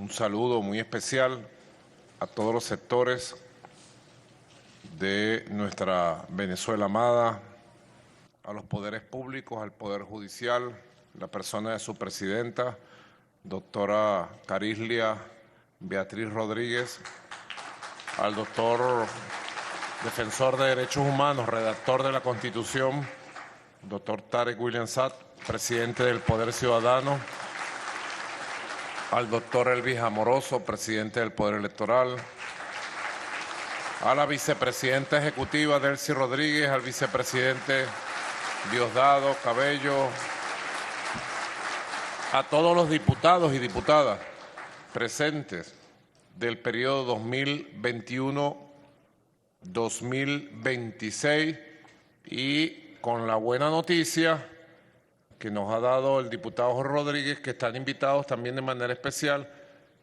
un saludo muy especial a todos los sectores de nuestra Venezuela amada, a los poderes públicos, al Poder Judicial, la persona de su presidenta, doctora Carislia Beatriz Rodríguez, al doctor defensor de derechos humanos, redactor de la Constitución, doctor Tarek William Saad, presidente del Poder Ciudadano, al doctor Elvis Amoroso, presidente del Poder Electoral, a la vicepresidenta ejecutiva Delcy Rodríguez, al vicepresidente Diosdado Cabello, a todos los diputados y diputadas presentes del periodo 2021-2026 y con la buena noticia que nos ha dado el diputado Jorge Rodríguez, que están invitados también de manera especial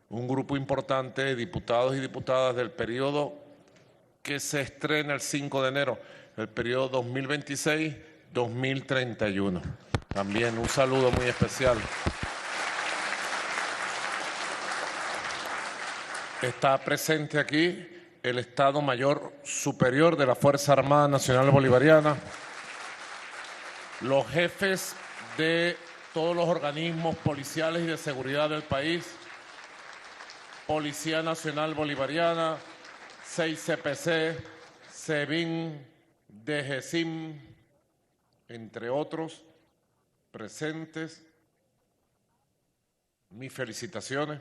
un grupo importante de diputados y diputadas del periodo que se estrena el 5 de enero, el periodo 2026-2031. También un saludo muy especial. Está presente aquí el Estado Mayor Superior de la Fuerza Armada Nacional Bolivariana, los jefes de todos los organismos policiales y de seguridad del país, Policía Nacional Bolivariana, 6CPC, SEBIN, DGCIM, entre otros, presentes. Mis felicitaciones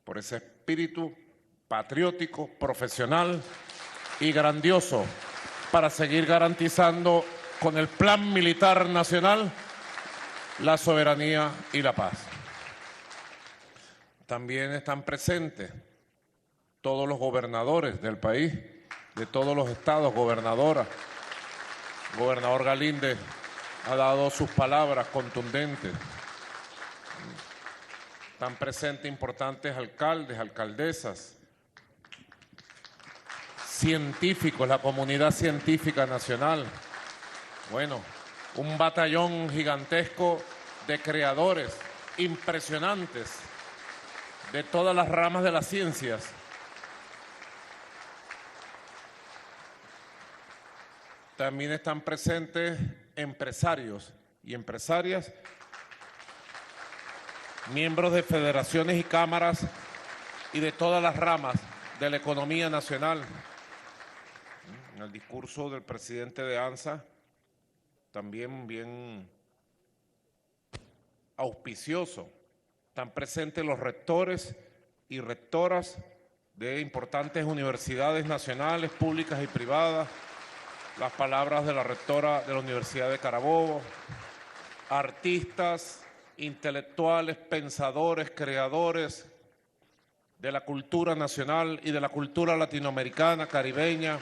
por ese espíritu patriótico, profesional y grandioso para seguir garantizando con el Plan Militar Nacional la soberanía y la paz. También están presentes todos los gobernadores del país, de todos los estados, gobernadoras. El gobernador Galíndez ha dado sus palabras contundentes. Están presentes importantes alcaldes, alcaldesas, científicos, la comunidad científica nacional. Bueno, un batallón gigantesco de creadores impresionantes de todas las ramas de las ciencias. También están presentes empresarios y empresarias, miembros de federaciones y cámaras y de todas las ramas de la economía nacional. En el discurso del presidente de ANSA, también bien auspicioso, están presentes los rectores y rectoras de importantes universidades nacionales, públicas y privadas, las palabras de la rectora de la Universidad de Carabobo, artistas, intelectuales, pensadores, creadores de la cultura nacional y de la cultura latinoamericana, caribeña.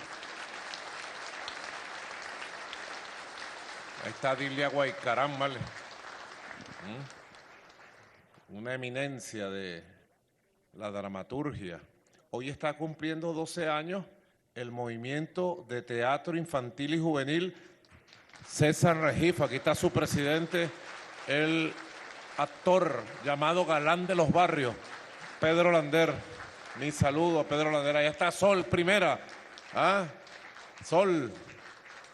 Ahí está Dilia Guaycarán, ¿vale? Una eminencia de la dramaturgia. Hoy está cumpliendo 12 años el movimiento de teatro infantil y juvenil César Regif. Aquí está su presidente, el actor llamado Galán de los Barrios, Pedro Lander. Mi saludo a Pedro Lander. Ahí está Sol, primera. Sol,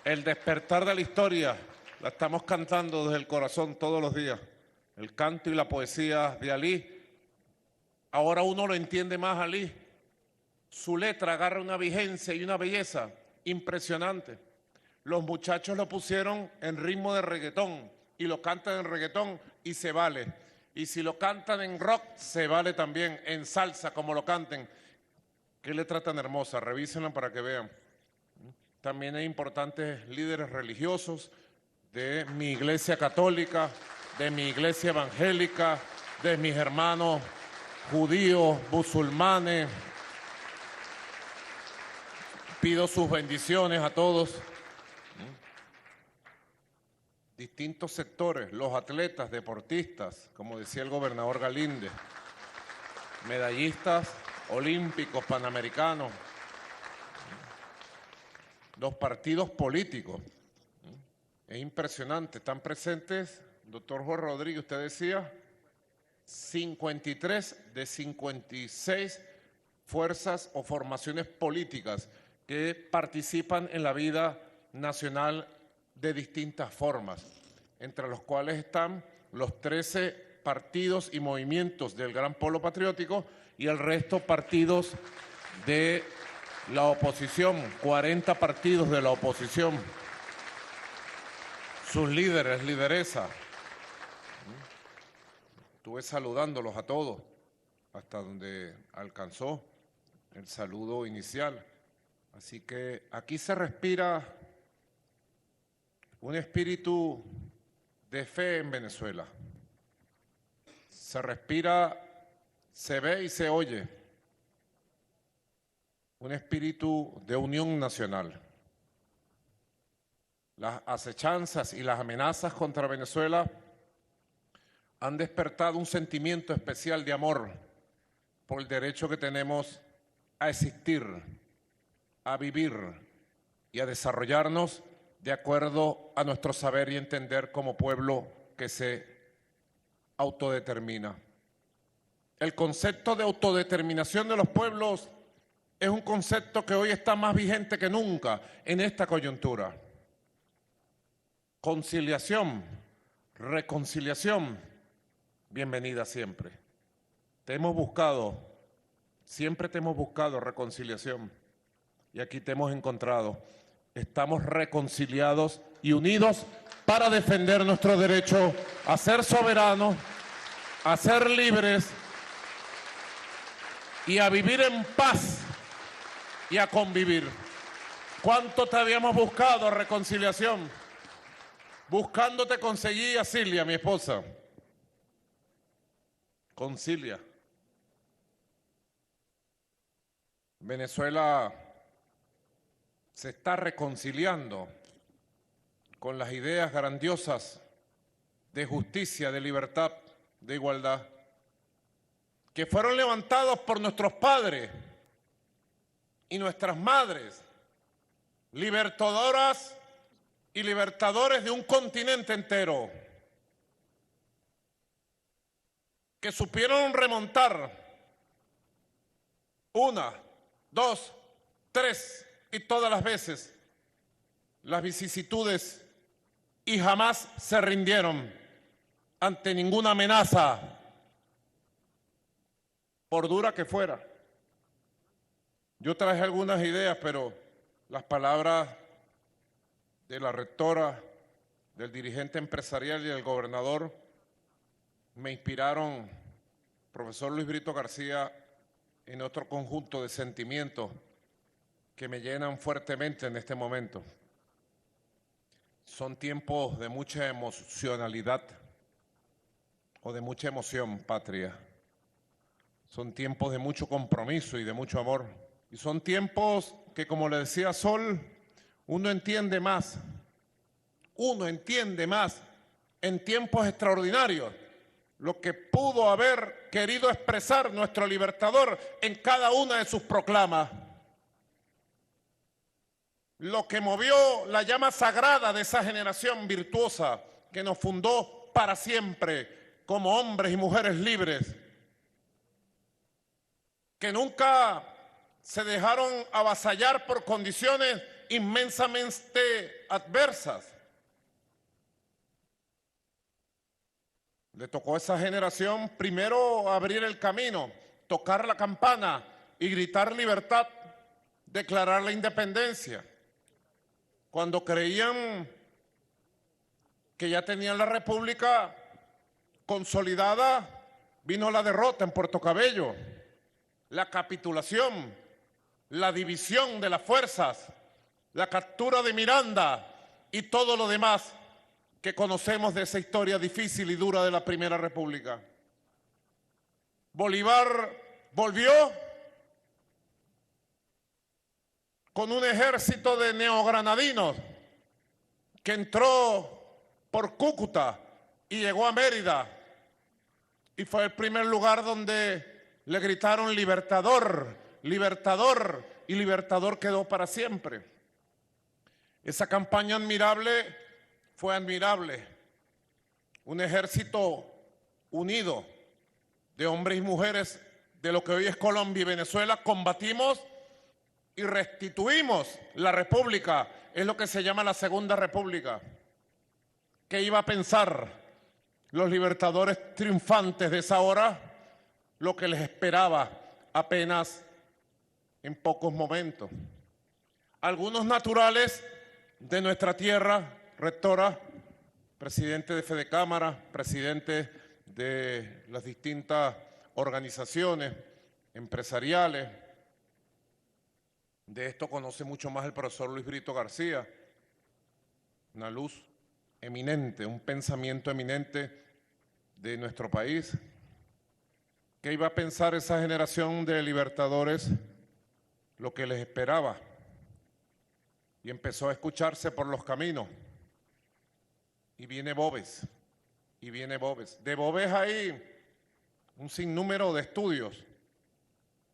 el despertar de la historia. La estamos cantando desde el corazón todos los días. El canto y la poesía de Alí. Ahora uno lo entiende más, Alí. Su letra agarra una vigencia y una belleza impresionante. Los muchachos lo pusieron en ritmo de reggaetón y lo cantan en reggaetón y se vale. Y si lo cantan en rock, se vale también, en salsa, como lo canten. Qué letra tan hermosa, revísenla para que vean. También hay importantes líderes religiosos de mi iglesia católica, de mi iglesia evangélica, de mis hermanos judíos, musulmanes. Pido sus bendiciones a todos. Distintos sectores, los atletas, deportistas, como decía el gobernador Galíndez, medallistas olímpicos, panamericanos, los partidos políticos. Es impresionante, están presentes, doctor Jorge Rodríguez, usted decía, 53 de 56 fuerzas o formaciones políticas que participan en la vida nacional de distintas formas, entre los cuales están los 13 partidos y movimientos del Gran Polo Patriótico y el resto partidos de la oposición, 40 partidos de la oposición, sus líderes, lideresas. Estuve saludándolos a todos hasta donde alcanzó el saludo inicial. Así que aquí se respira un espíritu de fe en Venezuela. Se respira, se ve y se oye un espíritu de unión nacional. Las acechanzas y las amenazas contra Venezuela han despertado un sentimiento especial de amor por el derecho que tenemos a existir, a vivir y a desarrollarnos de acuerdo a nuestro saber y entender como pueblo que se autodetermina. El concepto de autodeterminación de los pueblos es un concepto que hoy está más vigente que nunca en esta coyuntura. Conciliación, reconciliación, bienvenida siempre. Siempre te hemos buscado reconciliación y aquí te hemos encontrado. Estamos reconciliados y unidos para defender nuestro derecho a ser soberanos, a ser libres y a vivir en paz y a convivir. ¿Cuánto te habíamos buscado reconciliación? Buscándote conseguí a Cilia, mi esposa. Concilia. Venezuela se está reconciliando con las ideas grandiosas de justicia, de libertad, de igualdad, que fueron levantados por nuestros padres y nuestras madres, libertadoras y libertadores de un continente entero, que supieron remontar una, dos, tres y todas las veces las vicisitudes y jamás se rindieron ante ninguna amenaza, por dura que fuera. Yo traje algunas ideas, pero las palabras de la rectora, del dirigente empresarial y del gobernador me inspiraron, profesor Luis Brito García, en otro conjunto de sentimientos que me llenan fuertemente en este momento. Son tiempos de mucha emocionalidad o de mucha emoción patria. Son tiempos de mucho compromiso y de mucho amor. Y son tiempos que, como le decía Sol, uno entiende más en tiempos extraordinarios lo que pudo haber querido expresar nuestro libertador en cada una de sus proclamas. Lo que movió la llama sagrada de esa generación virtuosa que nos fundó para siempre como hombres y mujeres libres, que nunca se dejaron avasallar por condiciones inmensamente adversas. Le tocó a esa generación primero abrir el camino, tocar la campana y gritar libertad, declarar la independencia. Cuando creían que ya tenían la república consolidada, vino la derrota en Puerto Cabello, la capitulación, la división de las fuerzas, la captura de Miranda y todo lo demás que conocemos de esa historia difícil y dura de la Primera República. Bolívar volvió con un ejército de neogranadinos que entró por Cúcuta y llegó a Mérida y fue el primer lugar donde le gritaron libertador, libertador, y libertador quedó para siempre. Esa campaña admirable fue admirable. Un ejército unido, de hombres y mujeres de lo que hoy es Colombia y Venezuela, combatimos y restituimos la República. Es lo que se llama la Segunda República. ¿Qué iba a pensar los libertadores triunfantes de esa hora? Lo que les esperaba apenas en pocos momentos. Algunos naturales de nuestra tierra, rectora, presidente de Fedecámara, presidente de las distintas organizaciones empresariales. De esto conoce mucho más el profesor Luis Brito García, una luz eminente, un pensamiento eminente de nuestro país. ¿Qué iba a pensar esa generación de libertadores? Lo que les esperaba. Y empezó a escucharse por los caminos. Y viene Boves, y viene Boves. De Boves hay un sinnúmero de estudios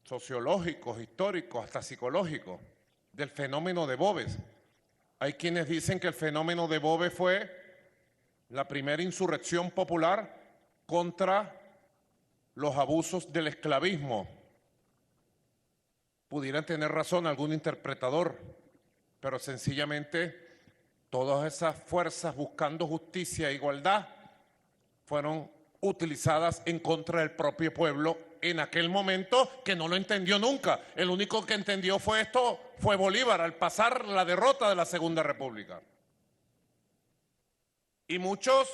sociológicos, históricos, hasta psicológicos, del fenómeno de Boves. Hay quienes dicen que el fenómeno de Boves fue la primera insurrección popular contra los abusos del esclavismo. Pudieran tener razón algún interpretador, pero sencillamente todas esas fuerzas buscando justicia e igualdad fueron utilizadas en contra del propio pueblo en aquel momento, que no lo entendió nunca. El único que entendió fue Bolívar al pasar la derrota de la Segunda República. Y muchos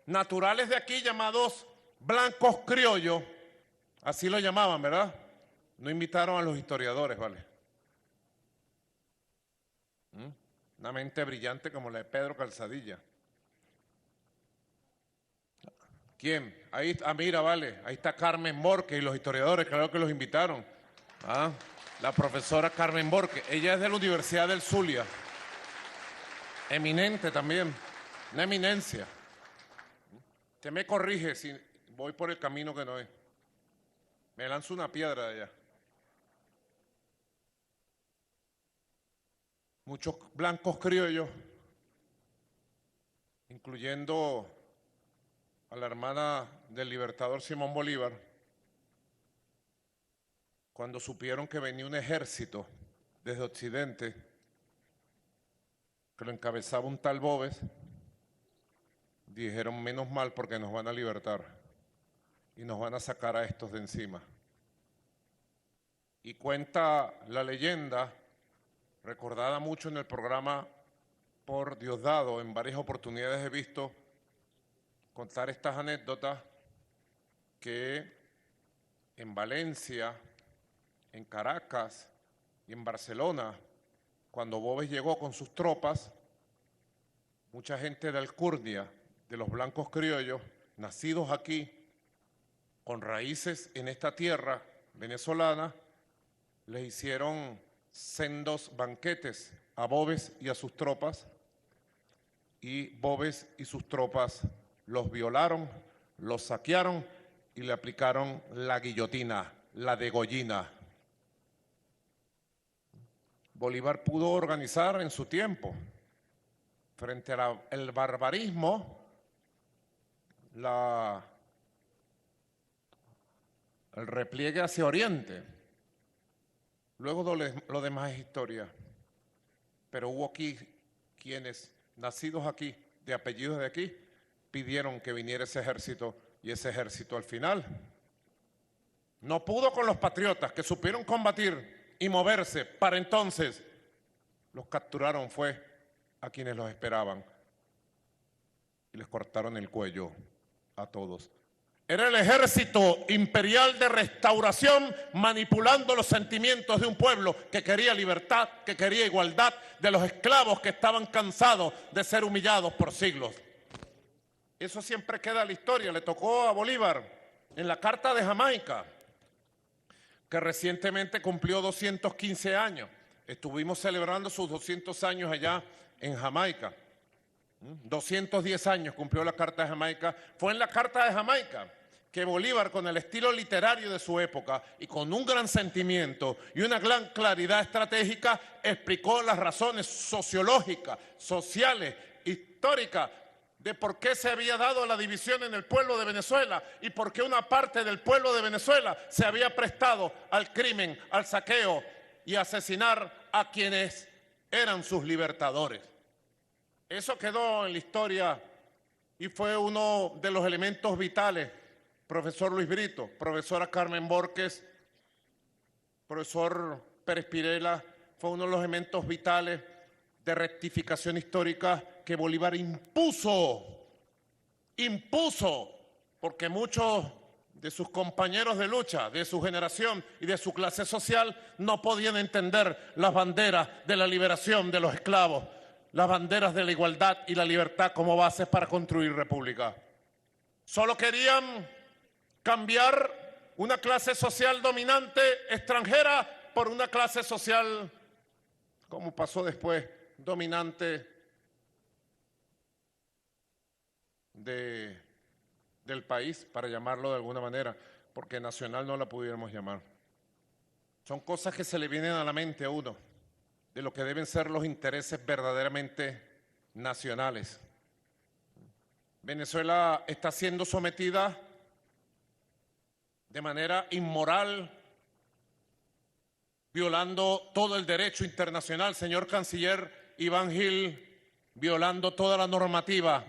naturales de aquí llamados blancos criollos, así lo llamaban, ¿verdad? No invitaron a los historiadores, ¿vale? Una mente brillante como la de Pedro Calzadilla. ¿Quién? Ahí, mira, vale, ahí está Carmen Borque y los historiadores, claro que los invitaron. La profesora Carmen Borque, ella es de la Universidad del Zulia. Eminente también, una eminencia. Usted me corrige si voy por el camino que no es. Me lanzo una piedra de allá. Muchos blancos criollos, incluyendo a la hermana del libertador Simón Bolívar, cuando supieron que venía un ejército desde Occidente, que lo encabezaba un tal Boves, dijeron, menos mal porque nos van a libertar y nos van a sacar a estos de encima. Y cuenta la leyenda, recordada mucho en el programa por Diosdado, en varias oportunidades he visto contar estas anécdotas, que en Valencia, en Caracas y en Barcelona, cuando Boves llegó con sus tropas, mucha gente de Alcurnia, de los blancos criollos, nacidos aquí, con raíces en esta tierra venezolana, les hicieron sendos banquetes a Boves y a sus tropas, y Boves y sus tropas los violaron, los saquearon y le aplicaron la guillotina, la degollina. Bolívar pudo organizar en su tiempo, frente al barbarismo, el repliegue hacia Oriente. Luego lo demás es historia. Pero hubo aquí quienes, nacidos aquí, de apellidos de aquí, pidieron que viniera ese ejército, y ese ejército al final no pudo con los patriotas que supieron combatir y moverse. Para entonces los capturaron fue a quienes los esperaban y les cortaron el cuello a todos. Era el ejército imperial de restauración manipulando los sentimientos de un pueblo que quería libertad, que quería igualdad, de los esclavos que estaban cansados de ser humillados por siglos. Eso siempre queda en la historia. Le tocó a Bolívar en la Carta de Jamaica, que recientemente cumplió 215 años. Estuvimos celebrando sus 200 años allá en Jamaica. 210 años cumplió la Carta de Jamaica. Fue en la Carta de Jamaica que Bolívar, con el estilo literario de su época y con un gran sentimiento y una gran claridad estratégica, explicó las razones sociológicas, sociales, históricas de por qué se había dado la división en el pueblo de Venezuela y por qué una parte del pueblo de Venezuela se había prestado al crimen, al saqueo y a asesinar a quienes eran sus libertadores. Eso quedó en la historia y fue uno de los elementos vitales. Profesor Luis Brito, profesora Carmen Borges, profesor Pérez Pirela, fue uno de los elementos vitales de rectificación histórica que Bolívar impuso, porque muchos de sus compañeros de lucha, de su generación y de su clase social no podían entender las banderas de la liberación de los esclavos, las banderas de la igualdad y la libertad como bases para construir república. Solo querían cambiar una clase social dominante extranjera por una clase social, como pasó después, dominante del país, para llamarlo de alguna manera, porque nacional no la pudiéramos llamar. Son cosas que se le vienen a la mente a uno, de lo que deben ser los intereses verdaderamente nacionales. Venezuela está siendo sometida de manera inmoral, violando todo el derecho internacional, señor canciller Iván Gil, violando toda la normativa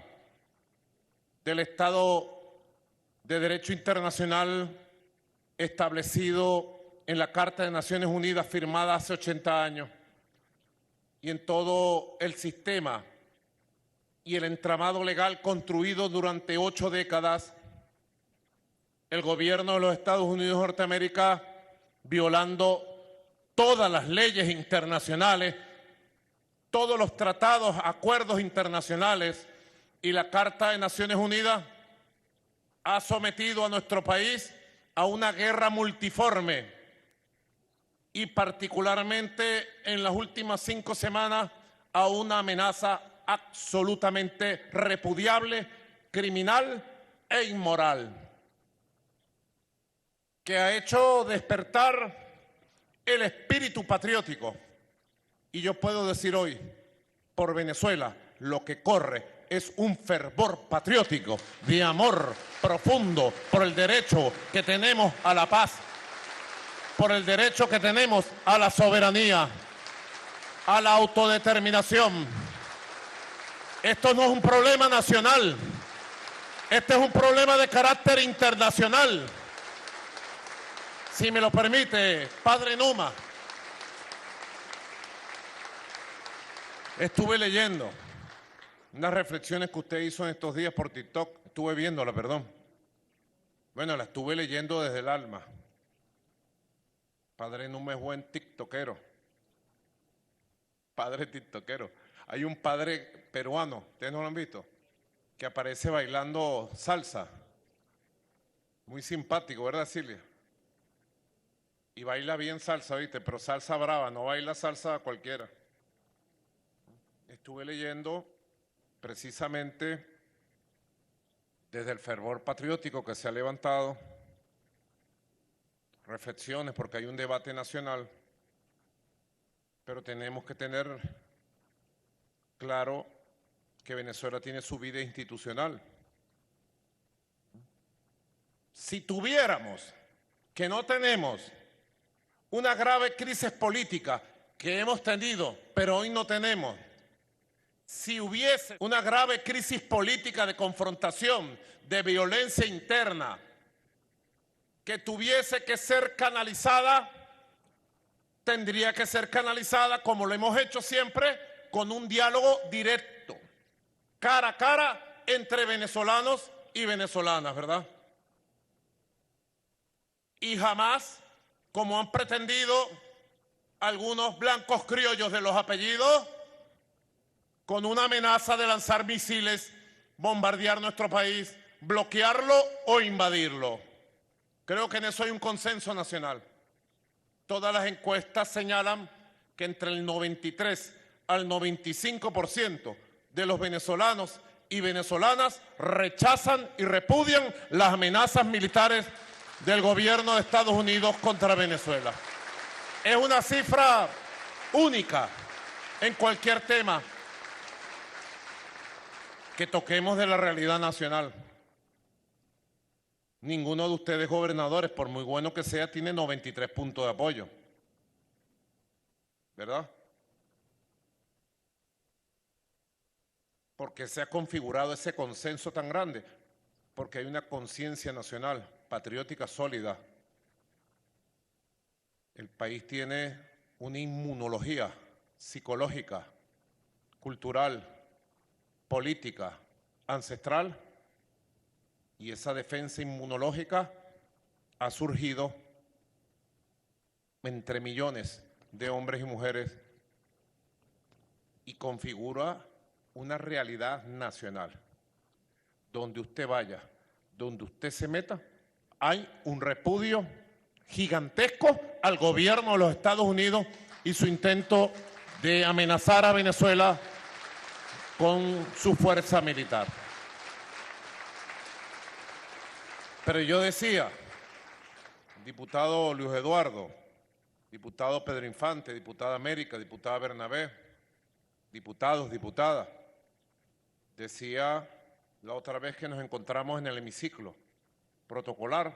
del Estado de Derecho Internacional establecido en la Carta de Naciones Unidas firmada hace 80 años y en todo el sistema y el entramado legal construido durante 8 décadas, el gobierno de los Estados Unidos de Norteamérica violando todas las leyes internacionales, todos los tratados, acuerdos internacionales y la Carta de Naciones Unidas, ha sometido a nuestro país a una guerra multiforme y particularmente en las últimas 5 semanas a una amenaza absolutamente repudiable, criminal e inmoral, que ha hecho despertar el espíritu patriótico. Y yo puedo decir hoy, por Venezuela, lo que corre es un fervor patriótico de amor profundo por el derecho que tenemos a la paz, por el derecho que tenemos a la soberanía, a la autodeterminación. Esto no es un problema nacional, este es un problema de carácter internacional. Si me lo permite, padre Numa, estuve leyendo unas reflexiones que usted hizo en estos días por TikTok, estuve viéndola, perdón. Bueno, la estuve leyendo desde el alma. Padre Numa es buen tiktokero. Padre tiktokero. Hay un padre peruano, ¿ustedes no lo han visto? Que aparece bailando salsa. Muy simpático, ¿verdad, Silvia? Y baila bien salsa, ¿viste? Pero salsa brava, no baila salsa cualquiera. Estuve leyendo precisamente desde el fervor patriótico que se ha levantado, reflexiones, porque hay un debate nacional, pero tenemos que tener claro que Venezuela tiene su vida institucional. Si tuviéramos, que no tenemos, una grave crisis política que hemos tenido, pero hoy no tenemos, si hubiese una grave crisis política de confrontación, de violencia interna, que tuviese que ser canalizada, tendría que ser canalizada, como lo hemos hecho siempre, con un diálogo directo, cara a cara, entre venezolanos y venezolanas, ¿verdad? Y jamás, como han pretendido algunos blancos criollos de los apellidos, con una amenaza de lanzar misiles, bombardear nuestro país, bloquearlo o invadirlo. Creo que en eso hay un consenso nacional. Todas las encuestas señalan que entre el 93 al 95% de los venezolanos y venezolanas rechazan y repudian las amenazas militares del gobierno de Estados Unidos contra Venezuela. Es una cifra única en cualquier tema. que toquemos de la realidad nacional. Ninguno de ustedes gobernadores, por muy bueno que sea, tiene 93 puntos de apoyo, ¿verdad? ¿Por qué se ha configurado ese consenso tan grande? Porque hay una conciencia nacional, patriótica sólida. El país tiene una inmunología psicológica, cultural, política, ancestral, y esa defensa inmunológica ha surgido entre millones de hombres y mujeres y configura una realidad nacional. Donde usted vaya, donde usted se meta, hay un repudio gigantesco al gobierno de los Estados Unidos y su intento de amenazar a Venezuela con su fuerza militar. Pero yo decía, diputado Luis Eduardo, diputado Pedro Infante, diputada América, diputada Bernabé, diputados, diputadas, decía la otra vez que nos encontramos en el hemiciclo protocolar,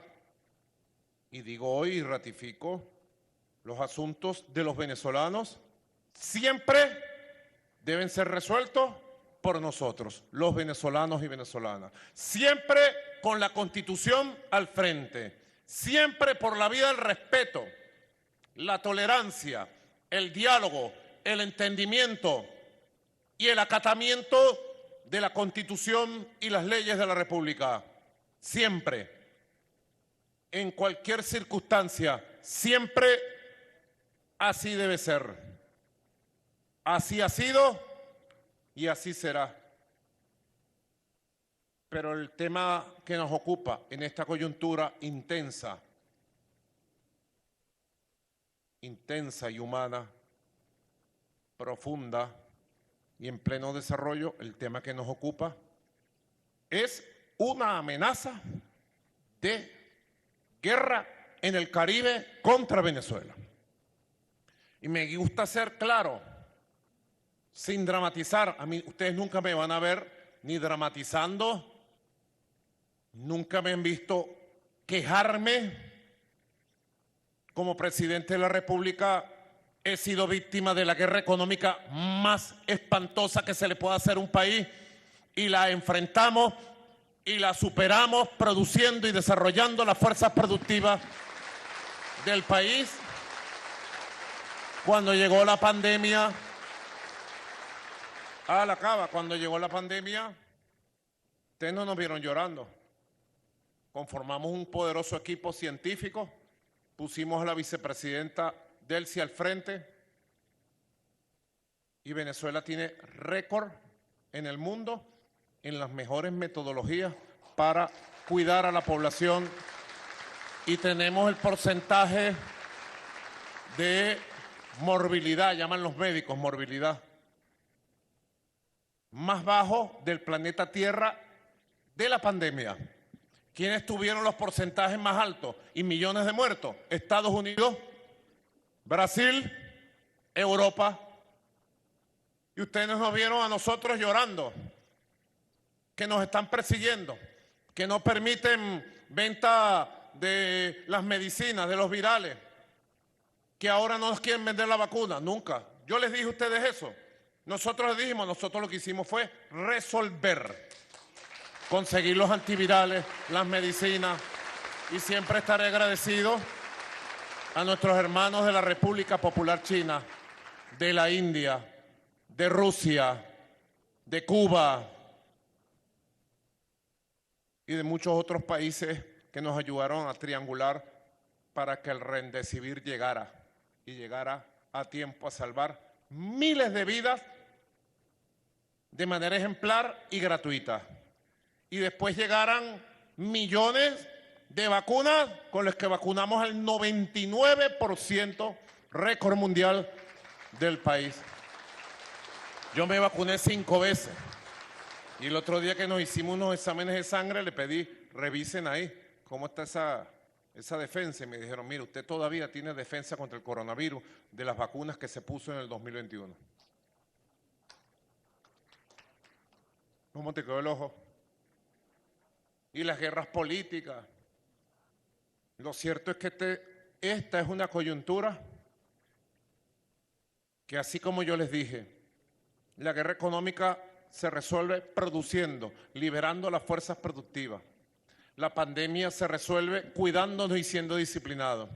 y digo hoy y ratifico, los asuntos de los venezolanos siempre deben ser resueltos por nosotros, los venezolanos y venezolanas. Siempre con la Constitución al frente, siempre por la vía del respeto, la tolerancia, el diálogo, el entendimiento y el acatamiento de la Constitución y las leyes de la República. Siempre, en cualquier circunstancia, siempre así debe ser. Así ha sido y así será. Pero el tema que nos ocupa en esta coyuntura intensa y humana, profunda y en pleno desarrollo, el tema que nos ocupa es una amenaza de guerra en el Caribe contra Venezuela. Y me gusta ser claro, sin dramatizar. A mí, ustedes nunca me van a ver ni dramatizando, nunca me han visto quejarme. Como presidente de la República he sido víctima de la guerra económica más espantosa que se le pueda hacer a un país y la enfrentamos y la superamos produciendo y desarrollando las fuerzas productivas del país. Cuando llegó la pandemia, cuando llegó la pandemia, ustedes no nos vieron llorando. Conformamos un poderoso equipo científico, pusimos a la vicepresidenta Delcy al frente y Venezuela tiene récord en el mundo en las mejores metodologías para cuidar a la población y tenemos el porcentaje de morbilidad, llaman los médicos morbilidad, más bajo del planeta Tierra de la pandemia. ¿Quiénes tuvieron los porcentajes más altos y millones de muertos? Estados Unidos, Brasil, Europa. Y ustedes nos vieron a nosotros llorando, que nos están persiguiendo, que no permiten venta de las medicinas, de los virales, que ahora no nos quieren vender la vacuna. Nunca. Yo les dije a ustedes eso. Nosotros les dijimos, nosotros lo que hicimos fue resolver, conseguir los antivirales, las medicinas, y siempre estaré agradecido a nuestros hermanos de la República Popular China, de la India, de Rusia, de Cuba y de muchos otros países que nos ayudaron a triangular para que el Remdesivir llegara y llegara a tiempo a salvar miles de vidas de manera ejemplar y gratuita. Y después llegaran millones de vacunas con las que vacunamos al 99%, récord mundial del país. Yo me vacuné 5 veces y el otro día que nos hicimos unos exámenes de sangre le pedí, revisen ahí cómo está esa defensa y me dijeron, mire, usted todavía tiene defensa contra el coronavirus de las vacunas que se puso en el 2021. ¿Cómo te quedó el ojo? Y las guerras políticas. Lo cierto es que esta es una coyuntura que, así como yo les dije, la guerra económica se resuelve produciendo, liberando las fuerzas productivas. La pandemia se resuelve cuidándonos y siendo disciplinados.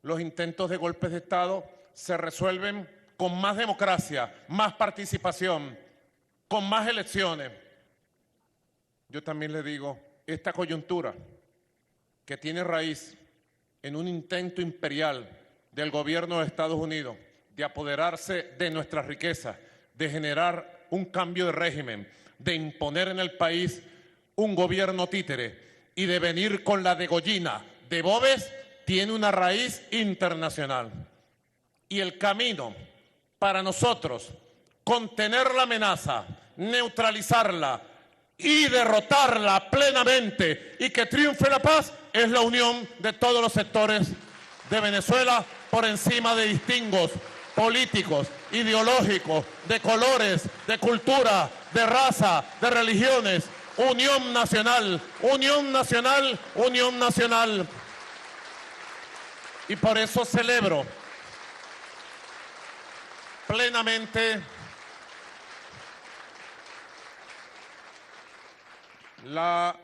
Los intentos de golpes de Estado se resuelven con más democracia, más participación, con más elecciones. Yo también le digo, esta coyuntura que tiene raíz en un intento imperial del gobierno de Estados Unidos de apoderarse de nuestras riquezas, de generar un cambio de régimen, de imponer en el país un gobierno títere y de venir con la degollina de Bobes, tiene una raíz internacional. Y el camino para nosotros contener la amenaza, neutralizarla y derrotarla plenamente y que triunfe la paz es la unión de todos los sectores de Venezuela por encima de distingos políticos, ideológicos, de colores, de cultura, de raza, de religiones. Unión nacional, unión nacional, unión nacional. Y por eso celebro plenamente la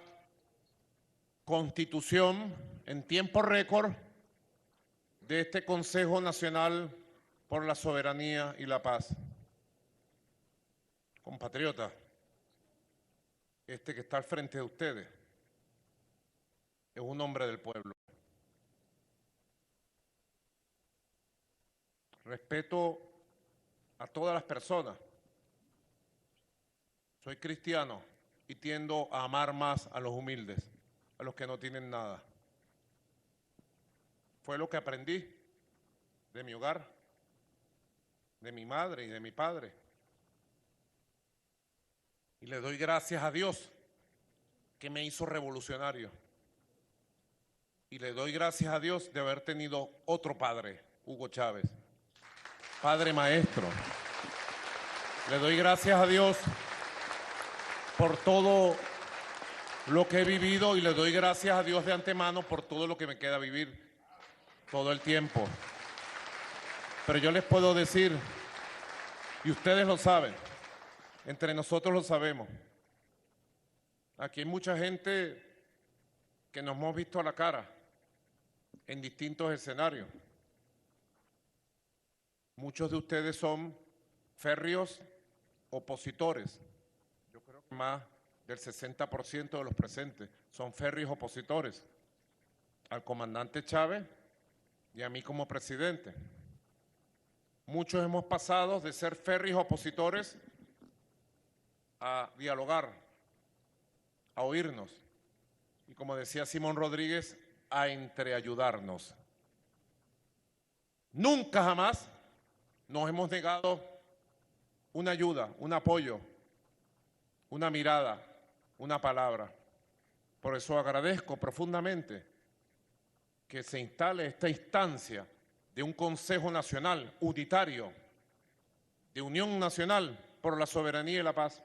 constitución en tiempo récord de este Consejo Nacional por la Soberanía y la Paz. Compatriotas, este que está al frente de ustedes es un hombre del pueblo. Respeto a todas las personas. Soy cristiano y tiendo a amar más a los humildes, a los que no tienen nada. Fue lo que aprendí de mi hogar, de mi madre y de mi padre. Y le doy gracias a Dios que me hizo revolucionario. Y le doy gracias a Dios de haber tenido otro padre, Hugo Chávez, padre maestro. Le doy gracias a Dios por todo lo que he vivido y le doy gracias a Dios de antemano por todo lo que me queda vivir todo el tiempo. Pero yo les puedo decir, y ustedes lo saben, entre nosotros lo sabemos, aquí hay mucha gente que nos hemos visto a la cara en distintos escenarios. Muchos de ustedes son férreos opositores. Yo creo que más del 60% de los presentes son férreos opositores al comandante Chávez y a mí como presidente. Muchos hemos pasado de ser férreos opositores a dialogar, a oírnos y, como decía Simón Rodríguez, a entreayudarnos. Nunca jamás nos hemos negado una ayuda, un apoyo, una mirada, una palabra. Por eso agradezco profundamente que se instale esta instancia de un Consejo Nacional unitario, de Unión Nacional por la Soberanía y la Paz.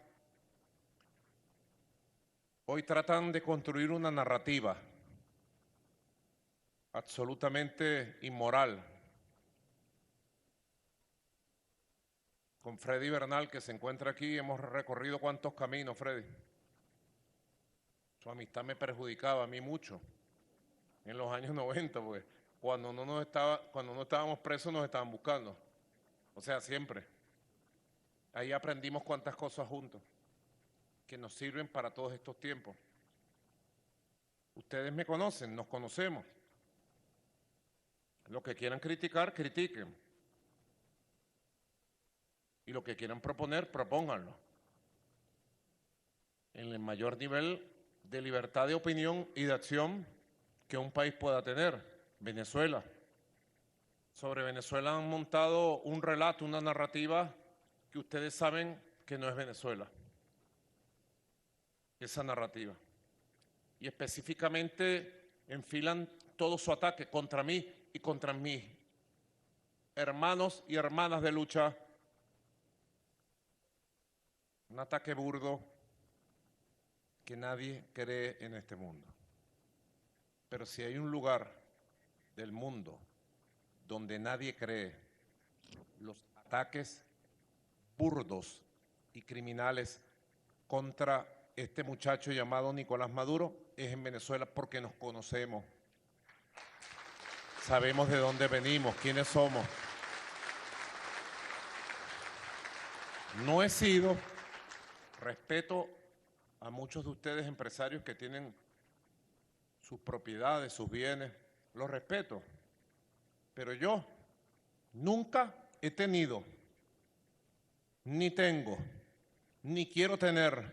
Hoy tratan de construir una narrativa absolutamente inmoral. Con Freddy Bernal, que se encuentra aquí, hemos recorrido cuántos caminos, Freddy. Su amistad me perjudicaba a mí mucho en los años 90, porque cuando no estábamos presos nos estaban buscando. O sea, siempre. Ahí aprendimos cuántas cosas juntos que nos sirven para todos estos tiempos. Ustedes me conocen, nos conocemos. Lo que quieran criticar, critiquen. Y lo que quieran proponer, propónganlo. En el mayor nivel de libertad de opinión y de acción que un país pueda tener, Venezuela. Sobre Venezuela han montado un relato, una narrativa que ustedes saben que no es Venezuela. Esa narrativa. Y específicamente enfilan todo su ataque contra mí y contra mis hermanos y hermanas de lucha Un ataque burdo que nadie cree en este mundo. Pero si hay un lugar del mundo donde nadie cree los ataques burdos y criminales contra este muchacho llamado Nicolás Maduro, es en Venezuela, porque nos conocemos. Sabemos de dónde venimos, quiénes somos. No he sido, respeto a muchos de ustedes empresarios que tienen sus propiedades, sus bienes, los respeto, pero yo nunca he tenido, ni tengo, ni quiero tener,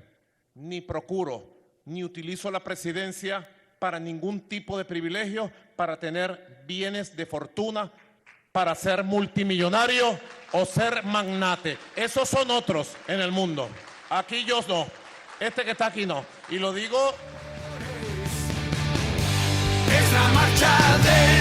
ni procuro, ni utilizo la presidencia para ningún tipo de privilegio, para tener bienes de fortuna, para ser multimillonario o ser magnate. Esos son otros en el mundo. Aquí yo no. Este que está aquí no. Y lo digo... Es la marcha de